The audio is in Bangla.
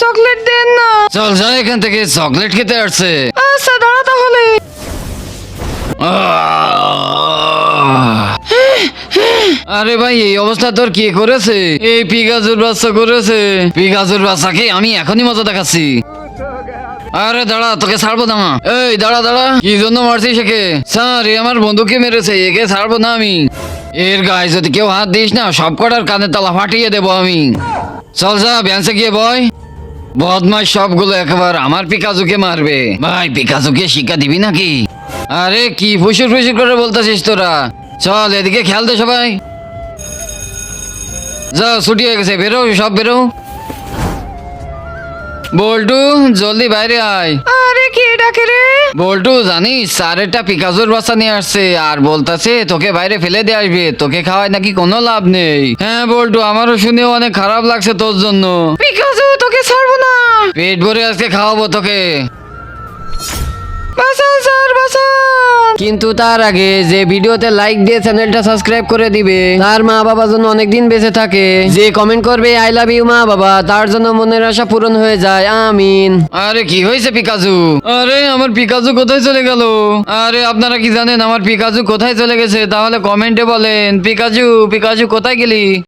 চকলেট দেন না। চল যা এখান থেকে, চকলেট খেতে আসছে। আচ্ছা দাঁড়া তাহলে। আরে ভাই এই অবস্থা তোর কি করেছে? এই পিকাজুর বাচ্চা করেছে। পিকাজুর বাচ্চাকে আমি এখনই মজা দেখাচ্ছি। আরে দাঁড়া, তোকে ছাড়বো না। এই দাঁড়া দাঁড়া, কি জন্য মারছিস একে? স্যার এ আমার বন্ধুকে মেরেছে, একে ছাড়বো না আমি। এর গায়ে যদি কেউ হাত দিস না, সব কটার কানের তালা ফাটিয়ে দেবো আমি। চল যা ব্যান্সে গিয়ে বয়। বদমাস সবগুলো একবার আমার পিকাজুকে মারবে। ভাই পিকাজুকে শিক্ষা দিবি নাকি? আরে কি ফুসুর ফুসুর করে বলতেছিস তোরা? চল এদিকে খেয়াল দে সবাই। যা ছুটি হয়ে গেছে, বেরো সব বেরো। বল্টু জলদি বাইরে আয়। আরে কে ডাকে রে? বল্টু জানিস স্যারেরটা পিকাজুর বাচ্চা নিয়ে আসছে আর বলতাছে তোকে বাইরে ফেলে দিয়ে আসবে, তোকে খাওয়ায় নাকি কোনো লাভ নেই। হ্যাঁ বল্টু, আমারও শুনেও অনেক খারাপ লাগছে তোর জন্য। পিকাজু তোকে ছাড়বো না। পেট ভরে আজকে খাওয়াবো তোকে। বাঁচান স্যার বাঁচান। কিন্তু তার আগে যে ভিডিওতে লাইক দিয়ে চ্যানেলটা সাবস্ক্রাইব করে দিবে, তার মা বাবা যেন অনেকদিন বেঁচে থাকে, যে কমেন্ট করবে আই লাভ ইউ মা বাবা, তার জন্য মনের আশা পূরণ হয়ে যায়, আমিন। আরে কি হয়েছে পিকাজু? আরে আমার পিকাজু কোথায় চলে গেল? আরে আপনারা কি জানেন আমার পিকাজু কোথায় চলে গেছে? তাহলে কমেন্টে বলেন, পিকাজু পিকাজু কোথায় গেলি?